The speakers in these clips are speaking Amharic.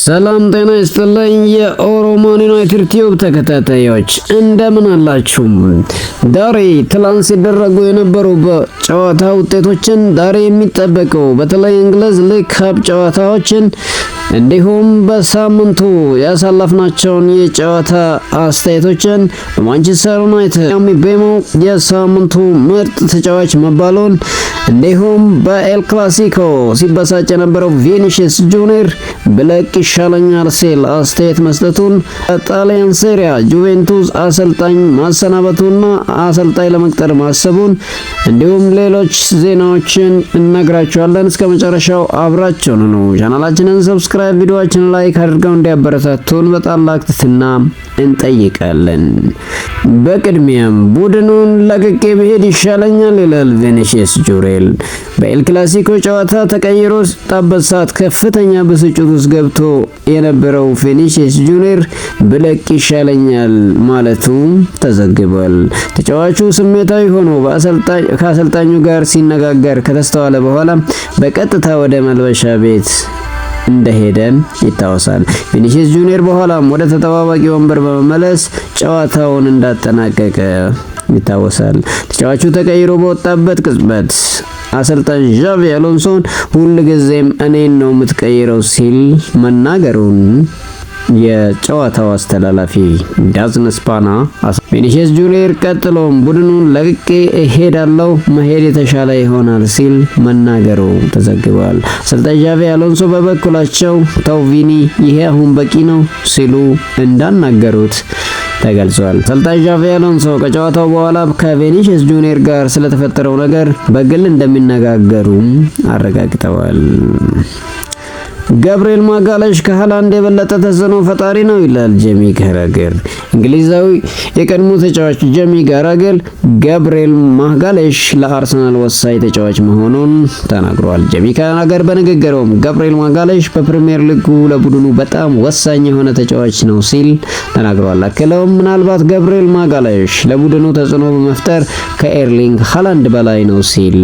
ሰላም ጤና ይስጥልኝ የኦሮሞን ዩናይትድ ቲዩብ ተከታታዮች እንደምን አላችሁ? ዛሬ ትላንት ሲደረጉ የነበሩ በጨዋታ ውጤቶችን ዛሬ የሚጠበቀው በተለይ እንግሊዝ ሊግ ካፕ ጨዋታዎችን እንዲሁም በሳምንቱ ያሳለፍናቸውን የጨዋታ አስተያየቶችን በማንቸስተር ዩናይትድ የሚቤሞ የሳምንቱ ምርጥ ተጫዋች መባሉን እንዲሁም በኤል ክላሲኮ ሲበሳጭ የነበረው ቪኒሲየስ ጁኒየር ብለቅ ይሻለኛል ሲል አስተያየት መስጠቱን፣ ጣሊያን ሴሪያ ጁቬንቱስ አሰልጣኝ ማሰናበቱና አሰልጣኝ ለመቅጠር ማሰቡን እንዲሁም ሌሎች ዜናዎችን እነግራችኋለን። እስከ መጨረሻው አብራችሁን ነው። ቻናላችንን ሰብስክራይብ፣ ቪዲዮአችንን ላይክ አድርገው እንዲያበረታቱን በታላቅ ትህትና እንጠይቃለን። በቅድሚያም ቡድኑን ለቅቄ ብሄድ ይሻለኛል ይላል ቪኒሲየስ ጁኒየር። በኤል ክላሲኮ ጨዋታ ተቀይሮ ሲወጣበት ሰዓት ከፍተኛ ብስጭት ውስጥ ገብቶ የነበረው ቪኒሲየስ ጁኒየር ብለቅ ይሻለኛል ማለቱ ተዘግቧል። ተጫዋቹ ስሜታዊ ሆኖ ከአሰልጣኙ ጋር ሲነጋገር ከተስተዋለ በኋላ በቀጥታ ወደ መልበሻ ቤት እንደሄደ ይታወሳል። ቪኒሲየስ ጁኒየር በኋላም ወደ ተጠባባቂ ወንበር በመመለስ ጨዋታውን እንዳጠናቀቀ ይታወሳል። ተጫዋቹ ተቀይሮ በወጣበት ቅጽበት አሰልጣኝ ዣቪ አሎንሶን ሁልጊዜም እኔን ነው የምትቀይረው ሲል መናገሩን የጨዋታው አስተላላፊ ዳዝን ስፓና ቪኒሲየስ ጁኒየር ቀጥሎም ቡድኑን ለቅቄ እሄዳለሁ፣ መሄድ የተሻለ ይሆናል ሲል መናገሩ ተዘግቧል። አሰልጣኝ ዣቪ አሎንሶ በበኩላቸው ተው ቪኒ፣ ይሄ አሁን በቂ ነው ሲሉ እንዳናገሩት ተገልጿል። አሰልጣኝ ዣቪ አሎንሶ ከጨዋታው በኋላ ከቪኒሲየስ ጁኒየር ጋር ስለተፈጠረው ነገር በግል እንደሚነጋገሩ አረጋግጠዋል። ገብርኤል ማጋለሽ ከሃላንድ የበለጠ ተጽዕኖ ፈጣሪ ነው ይላል ጄሚ ካራገር። እንግሊዛዊ የቀድሞ ተጫዋች ጄሚ ካራገር ገብርኤል ማጋለሽ ለአርሰናል ወሳኝ ተጫዋች መሆኑን ተናግሯል። ጄሚ ካራገር በንግግሩም ገብርኤል ማጋለሽ በፕሪሚየር ሊጉ ለቡድኑ በጣም ወሳኝ የሆነ ተጫዋች ነው ሲል ተናግሯል። አክለውም ምናልባት ገብርኤል ማጋለሽ ለቡድኑ ተጽዕኖ በመፍጠር ከኤርሊንግ ሃላንድ በላይ ነው ሲል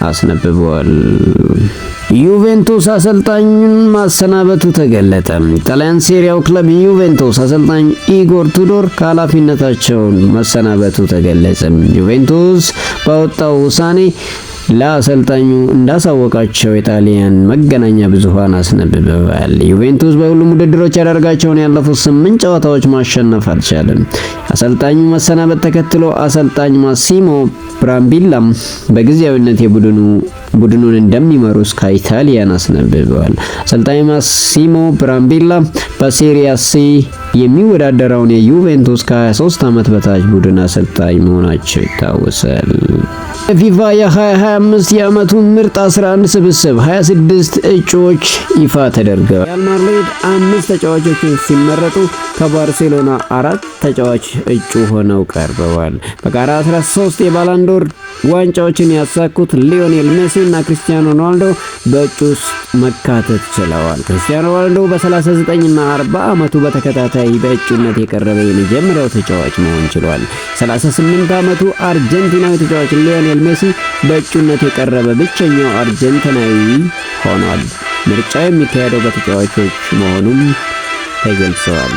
አስነብቧል። ዩቬንቱስ አሰልጣኙን ማሰናበቱ ተገለጠ። ጣሊያን ሴሪያው ክለብ ዩቬንቱስ አሰልጣኝ ኢጎር ቱዶር ከኃላፊነታቸውን መሰናበቱ ተገለጸ። ዩቬንቱስ ባወጣው ውሳኔ ለአሰልጣኙ እንዳሳወቃቸው የጣሊያን መገናኛ ብዙሃን አስነብበዋል። ዩቬንቱስ በሁሉም ውድድሮች ያደረጋቸውን ያለፉት 8 ጨዋታዎች ማሸነፍ አልቻለም። አሰልጣኙ መሰናበት ተከትሎ አሰልጣኝ ማሲሞ ብራምቢላም በጊዜያዊነት ቡድኑን እንደሚመሩ ስካይ ኢታሊያን አስነብበዋል። አሰልጣኝ ማሲሞ ብራምቢላ በሴሪያ ሲ የሚወዳደረውን የዩቬንቱስ ከ23 ዓመት በታች ቡድን አሰልጣኝ መሆናቸው ይታወሳል። ፊፋ የ2025 የዓመቱ ምርጥ 11 ስብስብ 26 እጩዎች ይፋ ተደርገዋል። ሪያል ማድሪድ 5 ተጫዋቾችን ሲመረጡ ከባርሴሎና 4 ተጫዋች እጩ ሆነው ቀርበዋል። በጋራ 13 የባላንዶር ዋንጫዎችን ያሳኩት ሊዮኔል ሜሲ እና ክሪስቲያኖ ሮናልዶ በእጩ ውስጥ መካተት ችለዋል። ክሪስቲያኖ ሮናልዶ በ39 እና 40 ዓመቱ በተከታታይ በእጩነት የቀረበ የመጀመሪያው ተጫዋች መሆን ችሏል። 38 ዓመቱ አርጀንቲናዊ ተጫዋች ሊዮኔል ሜሲ በእጩነት የቀረበ ብቸኛው አርጀንቲናዊ ሆኗል። ምርጫው የሚካሄደው በተጫዋቾች መሆኑም ተገልጿል።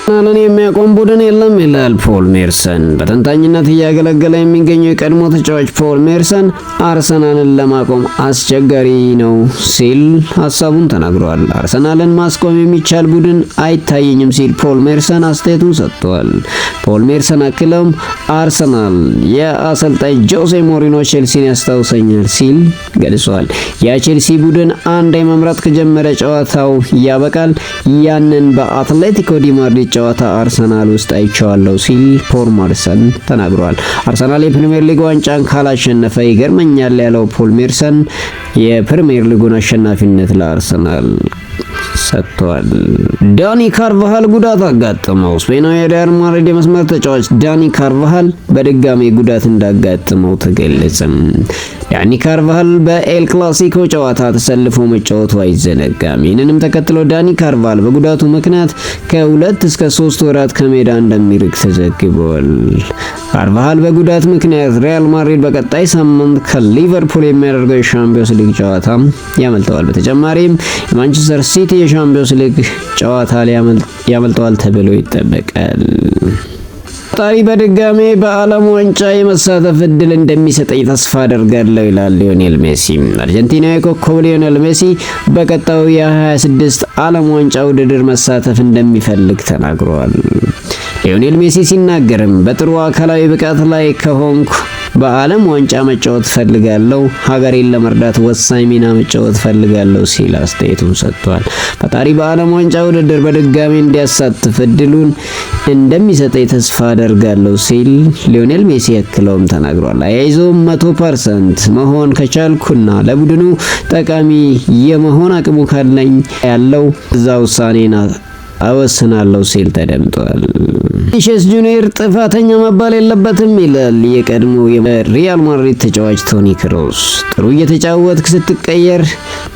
አርሰናልን የሚያቆም ቡድን የለም ይላል ፖል ሜርሰን። በተንታኝነት እያገለገለ የሚገኘው የቀድሞ ተጫዋች ፖል ሜርሰን አርሰናልን ለማቆም አስቸጋሪ ነው ሲል ሀሳቡን ተናግሯል። አርሰናልን ማስቆም የሚቻል ቡድን አይታየኝም ሲል ፖል ሜርሰን አስተያየቱን ሰጥቷል። ፖል ሜርሰን አክለውም አርሰናል የአሰልጣኝ ጆዜ ሞሪኖ ቼልሲን ያስታውሰኛል ሲል ገልጿል። የቼልሲ ቡድን አንድ መምራት ከጀመረ ጨዋታው ያበቃል። ያንን በአትሌቲኮ ዲ ማድሪድ ጨዋታ አርሰናል ውስጥ አይቼዋለሁ ሲል ፖል ሜርሰን ተናግሯል። አርሰናል የፕሪሚየር ሊግ ዋንጫን ካላሸነፈ ይገርመኛል ያለው ፖል ሜርሰን የፕሪሚየር ሊጉን አሸናፊነት ለአርሰናል ሰጥቷል። ዳኒ ካርቫሃል ጉዳት አጋጠመው። ስፔናዊ የሪያል ማድሪድ የመስመር ተጫዋች ዳኒ ካርቫሃል በድጋሚ ጉዳት እንዳጋጠመው ተገለጸ። ዳኒ ካርቫሃል በኤል ክላሲኮ ጨዋታ ተሰልፎ መጫወቱ አይዘነጋም። ይህንንም ተከትሎ ዳኒ ካርቫሃል በጉዳቱ ምክንያት ከ2 እስከ 3 ወራት ከሜዳ እንደሚርቅ ተዘግቧል። ካርቫሃል በጉዳት ምክንያት ሪያል ማድሪድ በቀጣይ ሳምንት ከሊቨርፑል የሚያደርገው የሻምፒዮንስ ሊግ ጨዋታ ያመልጠዋል። በተጨማሪም የማንቸስተር ሲቲ የሻምፒዮንስ ሊግ ጨዋታ ያመልጠዋል ተብሎ ይጠበቃል። ፈጣሪ በድጋሜ በዓለም ዋንጫ የመሳተፍ እድል እንደሚሰጠኝ ተስፋ አደርጋለሁ ይላል ሊዮኔል ሜሲ። አርጀንቲናዊ ኮከብ ሊዮኔል ሜሲ በቀጣዩ የ26 ዓለም ዋንጫ ውድድር መሳተፍ እንደሚፈልግ ተናግሯል። ሊዮኔል ሜሲ ሲናገርም በጥሩ አካላዊ ብቃት ላይ ከሆንኩ በዓለም ዋንጫ መጫወት ፈልጋለሁ፣ ሀገሬን ለመርዳት ወሳኝ ሚና መጫወት ፈልጋለሁ ሲል አስተያየቱን ሰጥቷል። ፈጣሪ በዓለም ዋንጫ ውድድር በድጋሚ እንዲያሳትፍ እድሉን እንደሚሰጠኝ ተስፋ አደርጋለሁ ሲል ሊዮኔል ሜሲ ያክለውም ተናግሯል። አያይዞም 100% መሆን ከቻልኩና ለቡድኑ ጠቃሚ የመሆን አቅሙ ካለኝ ያለው እዛ ውሳኔና አወስናለሁ ሲል ተደምጧል። ቪኒሺየስ ጁኒየር ጥፋተኛ መባል የለበትም ይላል የቀድሞ የሪያል ማድሪድ ተጫዋች ቶኒ ክሮስ። ጥሩ እየተጫወትክ ስትቀየር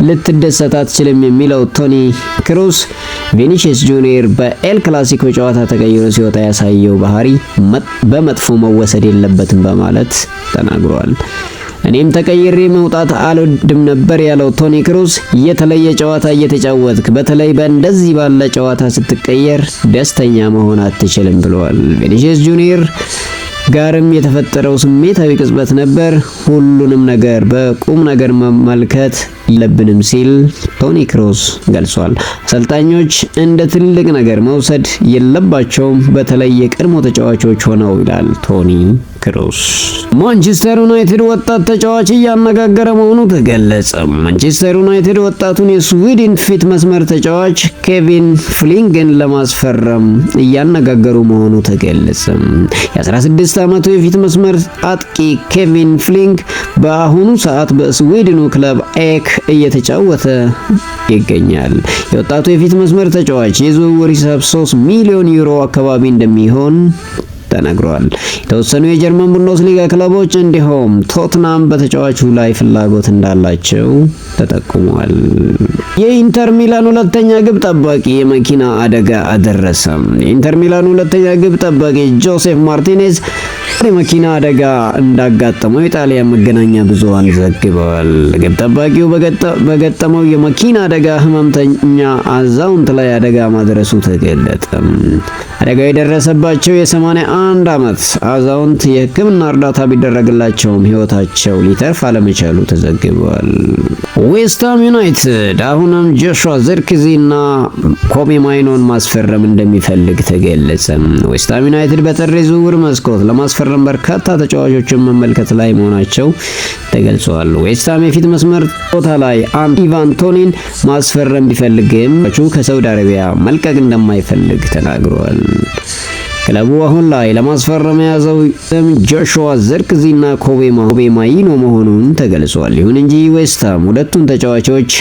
ልትደሰት አትችልም የሚለው ቶኒ ክሮስ ቪኒሺየስ ጁኒየር በኤል ክላሲኮ ጨዋታ ተቀይሮ ሲወጣ ያሳየው ባህሪ በመጥፎ መወሰድ የለበትም በማለት ተናግሯል። እኔም ተቀይሬ መውጣት አልወድም ነበር ያለው ቶኒ ክሩስ የተለየ ጨዋታ እየተጫወትክ በተለይ በእንደዚህ ባለ ጨዋታ ስትቀየር ደስተኛ መሆን አትችልም ብለዋል። ቪኒሺየስ ጁኒየር ጋርም የተፈጠረው ስሜታዊ ቅጽበት ነበር። ሁሉንም ነገር በቁም ነገር መመልከት የለብንም ሲል ቶኒ ክሮስ ገልጿል። አሰልጣኞች እንደ ትልቅ ነገር መውሰድ የለባቸውም በተለይ የቀድሞ ተጫዋቾች ሆነው ይላል ቶኒ ክሮስ። ማንቸስተር ዩናይትድ ወጣት ተጫዋች እያነጋገረ መሆኑ ተገለጸ። ማንቸስተር ዩናይትድ ወጣቱን የስዊድን ፊት መስመር ተጫዋች ኬቪን ፍሊንግን ለማስፈረም እያነጋገሩ መሆኑ ተገለጸ። የ16 ዓመቱ የፊት መስመር አጥቂ ኬቪን ፍሊንግ በአሁኑ ሰዓት በስዊድኑ ክለብ ኤክ እየተጫወተ ይገኛል። የወጣቱ የፊት መስመር ተጫዋች የዝውውር ሂሳብ 3 ሚሊዮን ዩሮ አካባቢ እንደሚሆን ተነግሯል። የተወሰኑ የጀርመን ቡንደስሊጋ ክለቦች እንዲሁም ቶትናም በተጫዋቹ ላይ ፍላጎት እንዳላቸው ተጠቁሟል። የኢንተር ሚላን ሁለተኛ ግብ ጠባቂ የመኪና አደጋ አደረሰ። የኢንተር ሚላን ሁለተኛ ግብ ጠባቂ ጆሴፍ ማርቲኔዝ የመኪና አደጋ እንዳጋጠመው የጣሊያን መገናኛ ብዙሃን ዘግበዋል። ግብ ጠባቂው በገጠመው የመኪና አደጋ ህመምተኛ አዛውንት ላይ አደጋ ማድረሱ ተገለጠ። አደጋው የደረሰባቸው የ81 ዓመት አዛውንት የሕክምና እርዳታ ቢደረግላቸውም ህይወታቸው ሊተርፍ አለመቻሉ ተዘግቧል። ዌስትሃም ዩናይትድ አሁንም ጆሹዋ ዚርክዚና ኮቢ ማይኖን ማስፈረም እንደሚፈልግ ተገለጸ። ዌስትሃም ዩናይትድ በጥር ዝውውር መስኮት ለማስፈረም በርካታ ተጫዋቾችን መመልከት ላይ መሆናቸው ተገልጿል። ዌስትሃም የፊት መስመር ቦታ ላይ ኢቫን ቶኒን ማስፈረም ቢፈልግም ከሳውዲ አረቢያ መልቀቅ እንደማይፈልግ ተናግሯል። ክለቡ አሁን ላይ ለማስፈረም የያዘው ጆሹዋ ዚርክዚና ኮቢ ማይኖ መሆኑን ተገልጿል። ይሁን እንጂ ዌስትሃም ሁለቱን ተጫዋቾች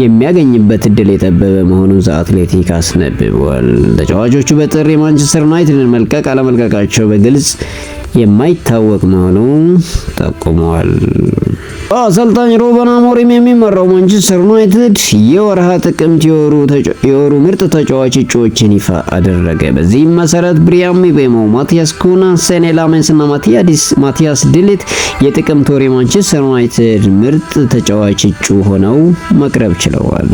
የሚያገኝበት እድል የጠበበ መሆኑን ዘ አትሌቲክ አስነብቧል። ተጫዋቾቹ በጥር የማንቸስተር ዩናይትድን መልቀቅ አለመልቀቃቸው በግልጽ የማይታወቅ መሆኑ ጠቁመዋል። አሰልጣኝ ሩበን አሞሪም የሚመራው ማንቸስተር ዩናይትድ የወርሃ ጥቅምት የወሩ ምርጥ ተጫዋች እጩዎችን ይፋ አደረገ። በዚህም መሰረት ብሪያን ምቤሞ፣ ማቲያስ ኩና፣ ሴኔ ላሜንስ እና ማቲያስ ዲሊት የጥቅምት ወር የማንቸስተር ዩናይትድ ምርጥ ተጫዋች እጩ ሆነው መቅረብ ችለዋል።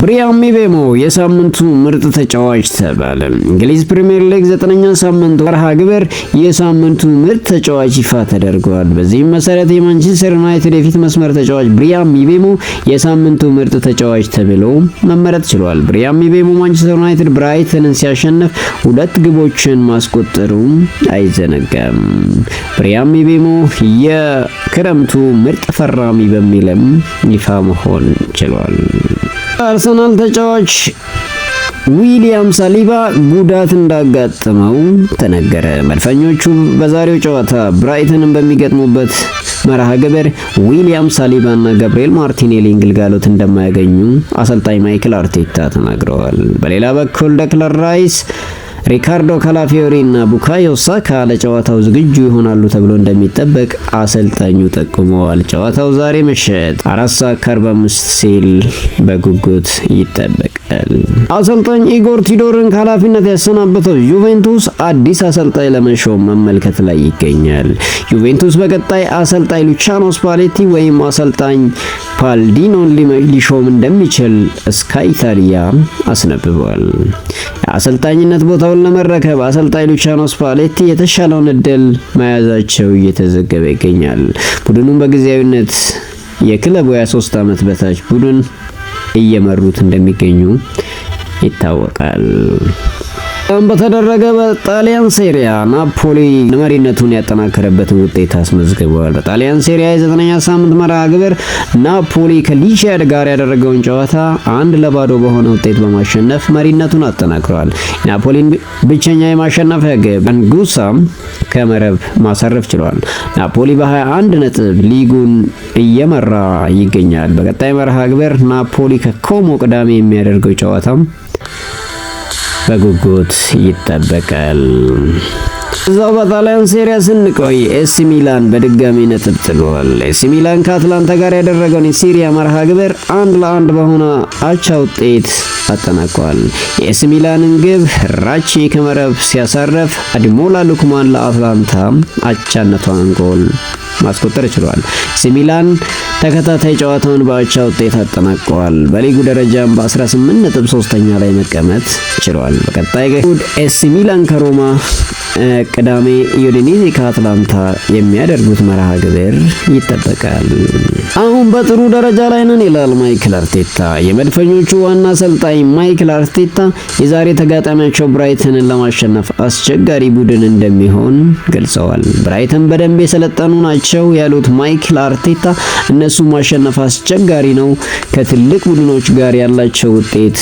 ብሪያን ምቤሞ የሳምንቱ ምርጥ ተጫዋች ተባለ። እንግሊዝ ፕሪሚየር ሊግ 9ኛ ሳምንት መርሃ ግብር የሳምንቱ ምርጥ ተጫዋች ይፋ ተደርጓል። በዚህም መሰረት የማንቸስተር ዩናይትድ የፊት መስመር ተጫዋች ብሪያን ምቤሞ የሳምንቱ ምርጥ ተጫዋች ተብሎ መመረጥ ችሏል። ብሪያን ምቤሞ ማንቸስተር ዩናይትድ ብራይተንን ሲያሸንፍ 2 ግቦችን ማስቆጠሩ አይዘነጋም። ብሪያን ምቤሞ የክረምቱ ምርጥ ፈራሚ በሚልም ይፋ መሆን ችሏል። አርሰናል ተጫዋች ዊሊያም ሳሊባ ጉዳት እንዳጋጠመው ተነገረ። መድፈኞቹ በዛሬው ጨዋታ ብራይተንን በሚገጥሙበት መርሃ ግብር ዊሊያም ሳሊባና ገብርኤል ማርቲኔሊን ግልጋሎት እንደማያገኙ አሰልጣኝ ማይክል አርቴታ ተናግረዋል። በሌላ በኩል ደክለር ራይስ፣ ሪካርዶ ካላፊዮሪ እና ቡካዮ ሳካ ለጨዋታው ዝግጁ ይሆናሉ ተብሎ እንደሚጠበቅ አሰልጣኙ ጠቁመዋል። ጨዋታው ዛሬ ምሽት 4:45 ሲል በጉጉት ይጠበቃል። አሰልጣኝ ኢጎር ቲዶርን ከኃላፊነት ያሰናበተው ዩቬንቱስ አዲስ አሰልጣኝ ለመሾም መመልከት ላይ ይገኛል። ዩቬንቱስ በቀጣይ አሰልጣኝ ሉቺያኖ ስፓሌቲ ወይም አሰልጣኝ ፓልዲኖን ሊሾም እንደሚችል ስካይ ኢታሊያ አስነብቧል። የአሰልጣኝነት ቦታውን ለመረከብ አሰልጣኝ ሉቺያኖ ስፓሌቲ የተሻለውን እድል መያዛቸው እየተዘገበ ይገኛል። ቡድኑን በጊዜያዊነት የክለቡ 23 ዓመት በታች ቡድን እየመሩት እንደሚገኙ ይታወቃል። በተደረገ በጣሊያን ሴሪያ ናፖሊ መሪነቱን ያጠናከረበትን ውጤት አስመዝግቧል። በጣሊያን ሴሪያ የ9ኛ ሳምንት መርሃ ግብር ናፖሊ ከሊቺያድ ጋር ያደረገውን ጨዋታ 1-0 በሆነ ውጤት በማሸነፍ መሪነቱን አጠናክሯል። ናፖሊን ብቸኛ የማሸነፊያ ግብ አንጉሳ ከመረብ ማሳረፍ ችሏል። ናፖሊ በ21 ነጥብ ሊጉን እየመራ ይገኛል። በቀጣይ መርሃ ግብር ናፖሊ ከኮሞ ቅዳሜ የሚያደርገው ጨዋታም በጉጉት ይጠበቃል። እዛው በጣሊያን ሴሪያ ስንቆይ ኤሲ ሚላን በድጋሚ ነጥብ ጥሏል። ኤሲ ሚላን ከአትላንታ ጋር ያደረገውን የሴሪያ መርሃ ግብር 1-1 በሆነ አቻ ውጤት አጠናቋል። የኤሲ ሚላንን ግብ ራቺ ከመረብ ሲያሳረፍ አዲሞላ ሉክማን ለአትላንታ አቻነቷን ጎል ማስቆጠር ችሏል። ኤሲ ሚላን ተከታታይ ጨዋታውን በአቻ ውጤት አጠናቀዋል። በሊጉ ደረጃም በ18 ነጥብ 3ኛ ላይ መቀመጥ ችሏል። በቀጣይ እሁድ ኤሲ ሚላን ከሮማ፣ ቅዳሜ ዩዲኒዜ ከአትላንታ የሚያደርጉት መርሃ ግብር ይጠበቃል። አሁን በጥሩ ደረጃ ላይ ነን ይላል ማይክል አርቴታ። የመድፈኞቹ ዋና አሰልጣኝ ማይክል አርቴታ የዛሬ ተጋጣሚያቸው ብራይተንን ለማሸነፍ አስቸጋሪ ቡድን እንደሚሆን ገልጸዋል። ብራይተን በደንብ የሰለጠኑ ናቸው ያሉት ማይክል አርቴታ እነሱ ማሸነፍ አስቸጋሪ ነው፣ ከትልቅ ቡድኖች ጋር ያላቸው ውጤት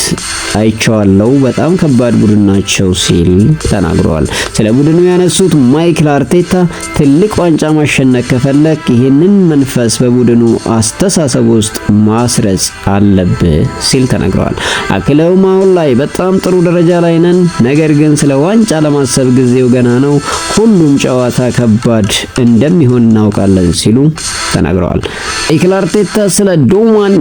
አይቼዋለሁ፣ በጣም ከባድ ቡድን ናቸው ሲል ተናግረዋል። ስለ ቡድኑ ያነሱት ማይክል አርቴታ ትልቅ ዋንጫ ማሸነፍ ከፈለክ ይህንን መንፈስ በቡድኑ አስተሳሰብ ውስጥ ማስረጽ አለብህ ሲል ተናግረዋል። አክለውም አሁን ላይ በጣም ጥሩ ደረጃ ላይ ነን፣ ነገር ግን ስለ ዋንጫ ለማሰብ ጊዜው ገና ነው፣ ሁሉም ጨዋታ ከባድ እንደሚሆን እናውቃለን ሲሉ ተናግረዋል። ማይክል አርቴታ ስለ ዶማን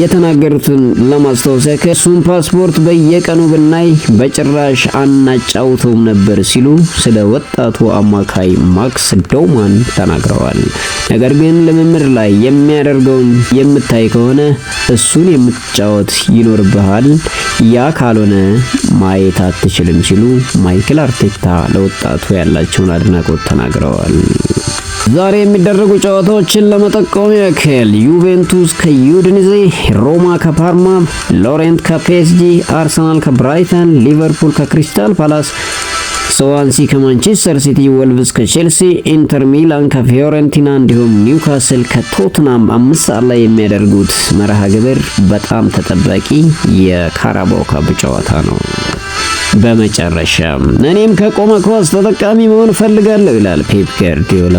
የተናገሩትን ለማስታወስ ከሱን ፓስፖርት በየቀኑ ብናይ በጭራሽ አናጫውተውም ነበር ሲሉ ስለ ወጣቱ አማካይ ማክስ ዶማን ተናግረዋል። ነገር ግን ልምምድ ላይ የሚያደርገውን የምታይ ከሆነ እሱን የምትጫወት ይኖርብሃል፣ ያ ካልሆነ ማየት አትችልም ሲሉ ማይክል አርቴታ ለወጣቱ ያላቸውን አድናቆት ተናግረዋል። ዛሬ የሚደረጉ ጨዋታዎችን ለመጠቆም ያክል ዩቬንቱስ ከዩዲኒዜ፣ ሮማ ከፓርማ፣ ሎሬንት ከፒኤስጂ፣ አርሰናል ከብራይተን፣ ሊቨርፑል ከክሪስታል ፓላስ፣ ስዋንሲ ከማንቸስተር ሲቲ፣ ወልቭስ ከቼልሲ፣ ኢንተር ሚላን ከፊዮረንቲና እንዲሁም ኒውካስል ከቶትናም 5 ሰዓት ላይ የሚያደርጉት መርሃ ግብር በጣም ተጠባቂ የካራባኦ ካፕ ጨዋታ ነው። በመጨረሻም እኔም ከቆመ ኳስ ተጠቃሚ መሆን ፈልጋለሁ ይላል ፔፕ ጋርዲዮላ።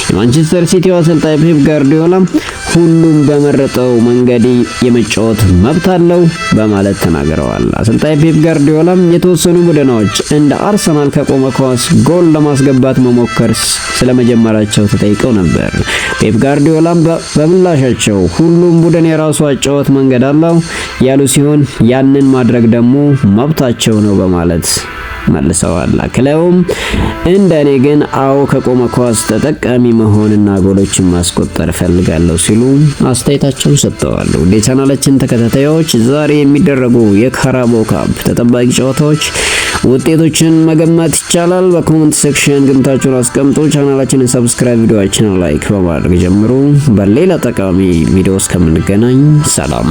የማንቸስተር ሲቲው አሰልጣኝ ፔፕ ጋርዲዮላ ሁሉም በመረጠው መንገድ የመጫወት መብት አለው በማለት ተናግረዋል። አሰልጣኝ ፔፕ ጋርዲዮላ የተወሰኑ ቡድኖች እንደ አርሰናል ከቆመ ኳስ ጎል ለማስገባት መሞከር ስለመጀመራቸው ተጠይቀው ነበር። ፔፕ ጋርዲዮላ በምላሻቸው ሁሉም ቡድን የራሱ አጫወት መንገድ አለው ያሉ ሲሆን ያንን ማድረግ ደግሞ መብታቸው ነው በማለት መልሰዋል። አክለውም እንደኔ ግን አዎ ከቆመ ኳስ ተጠቃሚ መሆንና ጎሎችን ማስቆጠር ፈልጋለሁ ሲሉ አስተያየታቸውን ሰጥተዋል። ወደ ቻናላችን ተከታታዮች ዛሬ የሚደረጉ የካራባኦ ካፕ ተጠባቂ ጨዋታዎች ውጤቶችን መገመት ይቻላል። በኮሜንት ሴክሽን ግምታችሁን አስቀምጡ። ቻናላችንን ሰብስክራይብ፣ ቪዲዮአችንን ላይክ በማድረግ ጀምሩ። በሌላ ጠቃሚ ቪዲዮ እስከምንገናኝ ሰላም።